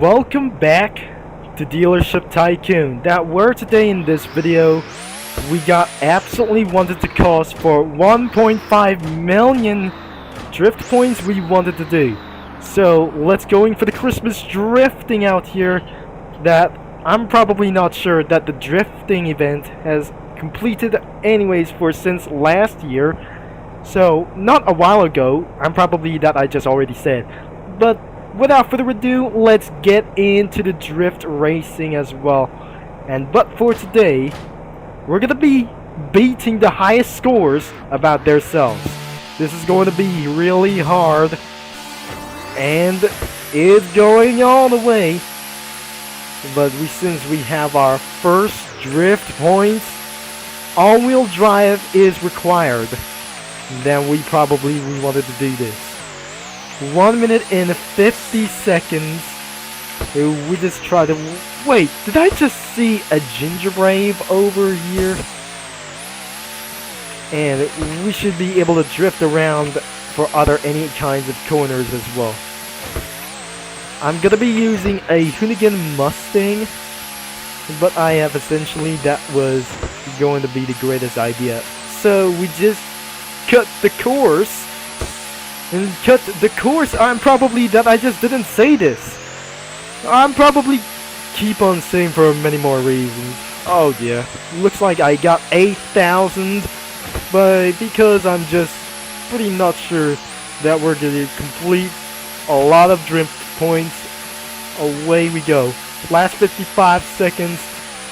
Welcome back to Dealership Tycoon. Where today in this video we got absolutely wanted to cost for 1.5 million drift points we wanted to do. So let's going for the Christmas drifting out here that I'm probably not sure that the drifting event has completed anyways for since last year. So not a while ago, I just already said. But without further ado, let's get into the drift racing as well. But for today, we're gonna be beating the highest scores about themselves. This is going to be really hard, and it's going all the way. But since we have our first drift points, all-wheel drive is required. Then we wanted to do this. 1 minute and 50 seconds. We just try to... Wait, did I just see a gingerbread over here? And we should be able to drift around for any kinds of corners as well. I'm gonna be using a Hoonigan Mustang, but I have essentially that was going to be the greatest idea. So we just cut the course. I just didn't say this. I'm probably keep on saying for many more reasons. Oh yeah, looks like I got 8,000, but because I'm just pretty not sure that we're gonna complete a lot of drift points, away we go. Last 55 seconds.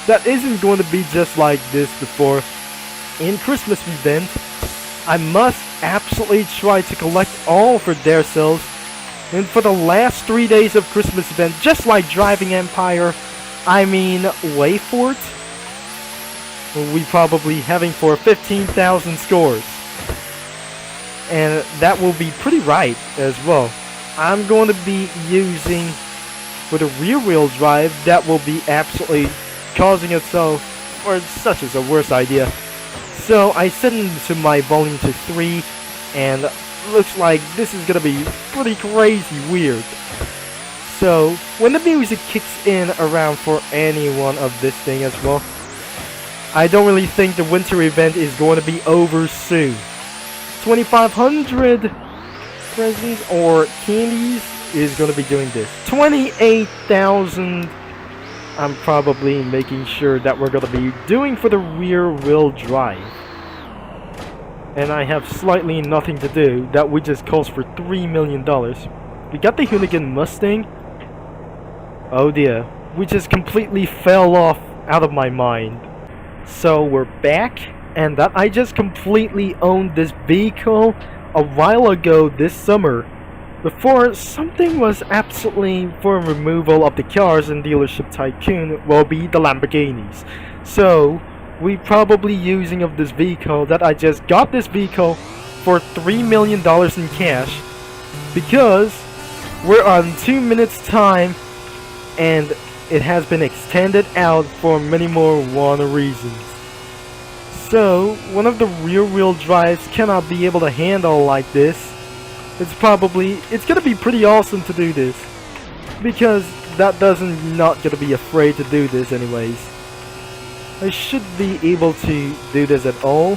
That isn't going to be just like this before. In Christmas event, I must absolutely try to collect all for their selves. And for the last 3 days of Christmas event, just like Driving Empire, Wayfort, we probably having for 15,000 scores. And that will be pretty right as well. I'm going to be using for the rear wheel drive, that will be absolutely causing itself, or such as a worse idea. So I set into my volume to 3, and looks like this is gonna be pretty crazy weird. So when the music kicks in around for any one of this thing as well, I don't really think the winter event is going to be over soon. 2,500 presents or candies is going to be doing this. 28,000. I'm probably making sure that we're going to be doing for the rear wheel drive. And I have slightly nothing to do. That we just cost for $3 million. We got the Hoonigan Mustang. Oh dear. We just completely fell off out of my mind. So we're back. And that I just completely owned this vehicle a while ago this summer. Before something was absolutely for removal of the cars in Dealership Tycoon will be the Lamborghinis. So we probably using of this vehicle that I just got this vehicle for $3 million in cash because we're on 2 minutes time and it has been extended out for many more reasons. So one of the rear wheel drives cannot be able to handle like this. It's gonna be pretty awesome to do this, because that doesn't not gonna be afraid to do this anyways. I should be able to do this at all,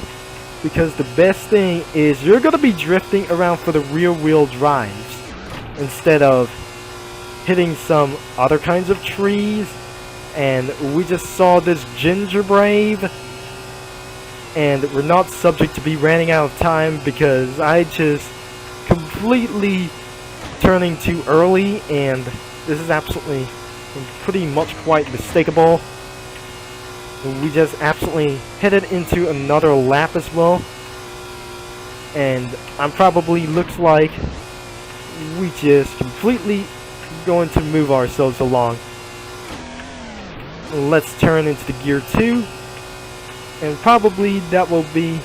because the best thing is you're gonna be drifting around for the rear wheel drives instead of hitting some other kinds of trees. And we just saw this gingerbread, and we're not subject to be running out of time because I just completely turning too early, and this is absolutely pretty much quite mistakable. We just absolutely headed into another lap as well, and I'm probably looks like we just completely going to move ourselves along. Let's turn into the gear 2, and probably that will be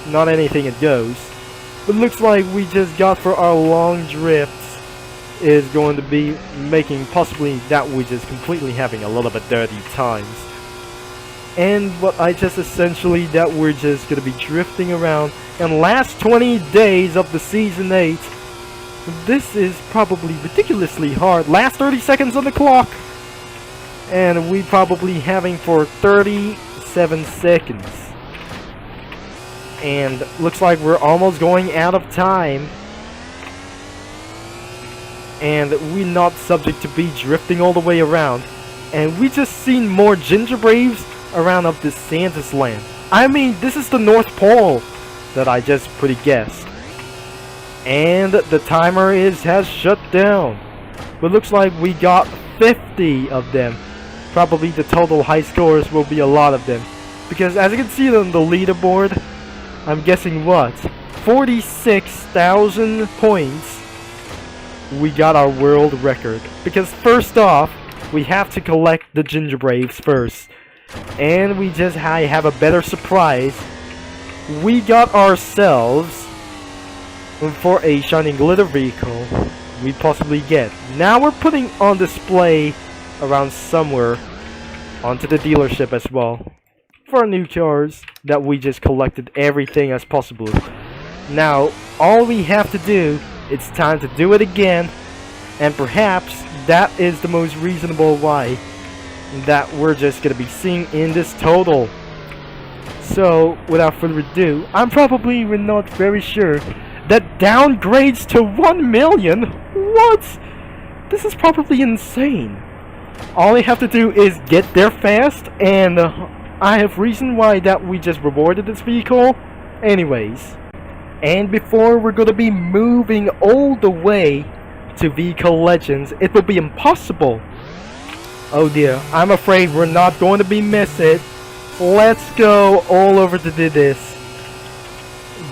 not anything it goes. But looks like we just got for our long drifts is going to be making possibly that we just completely having a little bit dirty times. And what I just essentially that we're just going to be drifting around. And last 20 days of the season 8, This is probably ridiculously hard. Last 30 seconds on the clock. And we probably having for 37 seconds. And looks like we're almost going out of time. And we're not subject to be drifting all the way around. And we just seen more gingerbreads around of this Santa's land. I mean, this is the North Pole that I just pretty guessed. And the timer has shut down. But looks like we got 50 of them. Probably the total high scores will be a lot of them. Because as you can see on the leaderboard, I'm guessing what? 46,000 points. We got our world record. Because first off, we have to collect the gingerbreads first. And I have a better surprise. We got ourselves for a shining glitter vehicle we possibly get. Now we're putting on display around somewhere onto the dealership as well. For our new cars that we just collected everything as possible. Now all we have to do, it's time to do it again. And perhaps that is the most reasonable way that we're just gonna be seeing in this total. So without further ado, I'm probably not very sure that downgrades to 1 million. What? This is probably insane. All I have to do is get there fast, and I have reason why that we just rewarded this vehicle anyways. And before we're gonna be moving all the way to Vehicle Legends, it will be impossible. Oh dear, I'm afraid we're not going to be missing it. Let's go all over to do this.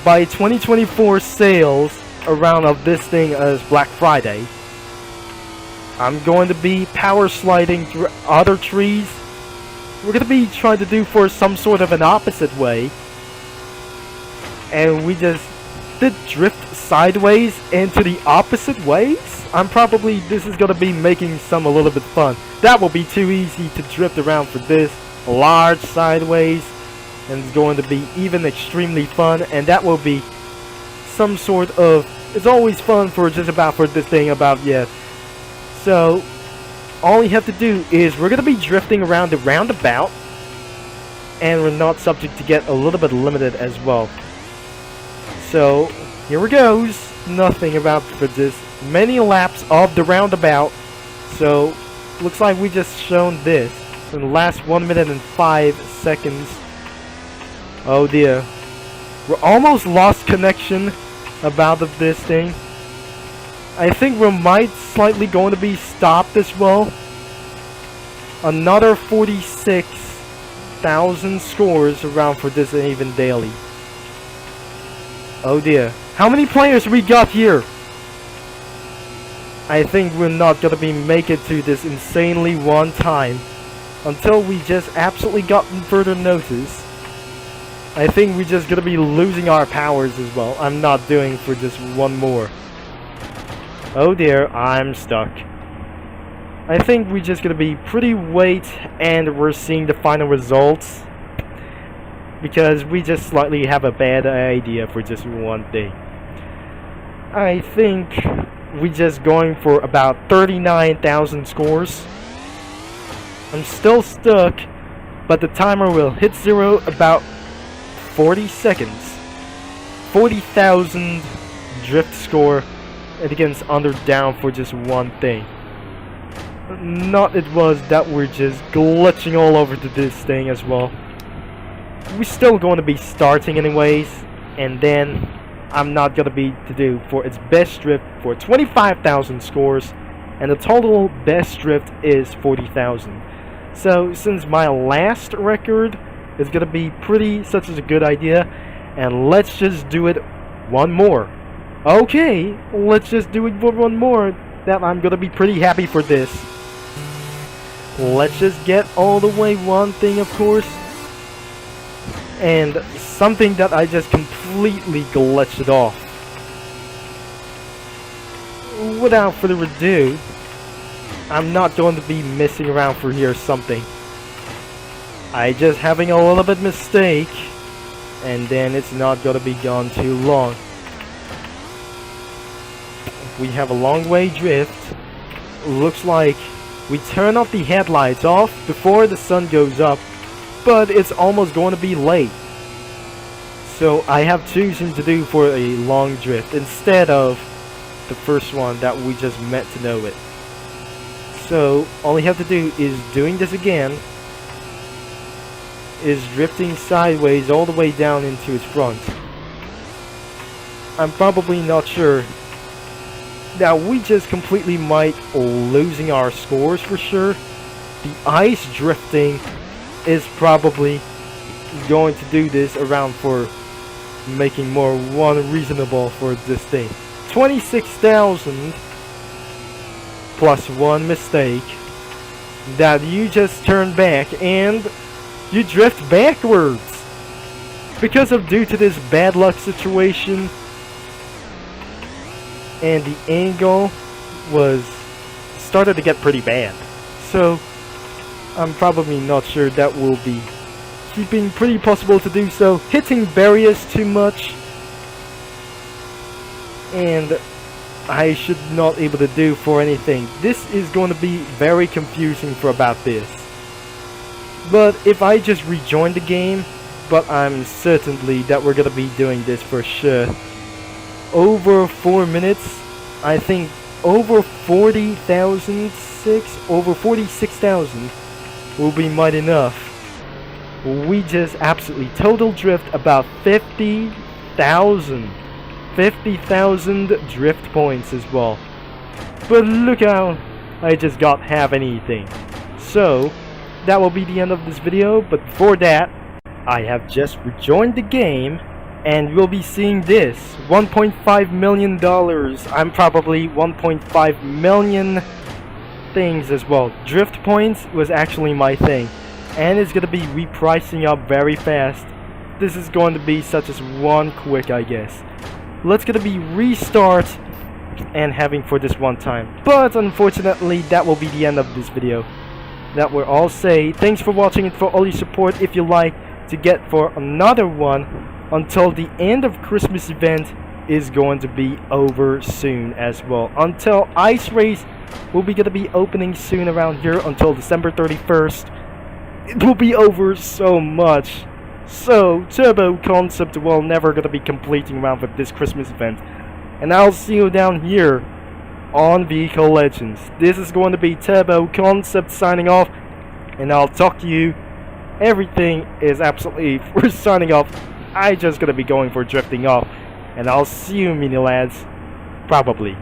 By 2024 sales around of this thing as Black Friday, I'm going to be power sliding through other trees. We're going to be trying to do for some sort of an opposite way. And we just did drift sideways into the opposite ways. This is going to be making some a little bit fun. That will be too easy to drift around for this large sideways. And it's going to be even extremely fun. And that will be some sort of... It's always fun for just about for this thing about, yeah. So, all you have to do is we're going to be drifting around the roundabout. And we're not subject to get a little bit limited as well. So, here we goes. Nothing about for this. Many laps of the roundabout. So, looks like we just shown this in the last 1 minute and 5 seconds. Oh dear. We're almost lost connection about this thing. I think we might slightly going to be stopped as well. Another 46,000 scores around for this even daily. Oh dear. How many players we got here? I think we're not gonna be make it to this insanely one time until we just absolutely gotten further notice. I think we're just gonna be losing our powers as well. I'm not doing for just one more. Oh dear, I'm stuck. I think we're just gonna be pretty wait and we're seeing the final results. Because we just slightly have a bad idea for just one thing. I think we just going for about 39,000 scores. I'm still stuck, but the timer will hit 0 about 40 seconds. 40,000 drift score, and against under down for just one thing. Not it was that we're just glitching all over to this thing as well. We're still going to be starting anyways, and then I'm not going to be to do for its best drift for 25,000 scores, and the total best drift is 40,000. So since my last record is going to be pretty such as a good idea, and let's just do it one more. Okay, let's just do it for one more. That I'm going to be pretty happy for this. Let's just get all the way one thing, of course. And something that I just completely glitched off. Without further ado, I'm not going to be messing around for here something. I just having a little bit mistake, and then it's not going to be gone too long. We have a long way drift. Looks like we turn off the headlights off before the sun goes up, but it's almost going to be late. So I have chosen to do for a long drift instead of the first one that we just met to know it. So all we have to do is doing this again, is drifting sideways all the way down into its front. I'm probably not sure that we just completely might losing our scores for sure. The ice drifting is probably going to do this around for making more unreasonable for this thing. 26,000 plus one mistake that you just turn back and you drift backwards because of due to this bad luck situation, and the angle was started to get pretty bad. So I'm probably not sure that will be keeping pretty possible to do so. Hitting barriers too much, and I should not able to do for anything. This is going to be very confusing for about this. But if I just rejoin the game, but I'm certainly that we're gonna be doing this for sure. Over 4 minutes, I think over 46,000 will be might enough. We just absolutely total drift about 50,000 drift points as well. But look how I just got half anything. So that will be the end of this video, but before that I have just rejoined the game and we'll be seeing this $1.5 million. I'm probably 1.5 million things as well. Drift points was actually my thing, and it's gonna be repricing up very fast. This is going to be such as one quick, I guess. Let's gonna be restart and having for this one time. But unfortunately that will be the end of this video. That will all say thanks for watching and for all your support. If you like to get for another one until the end of Christmas event is going to be over soon as well. Until Ice Race will be gonna be opening soon around here until December 31st. It will be over so much. So Turbo Concept will never gonna be completing around with this Christmas event. And I'll see you down here on Vehicle Legends. This is going to be Turbo Concept signing off, and I'll talk to you. Everything is absolutely for signing off. I just gonna be going for drifting off, and I'll see you, mini lads, probably.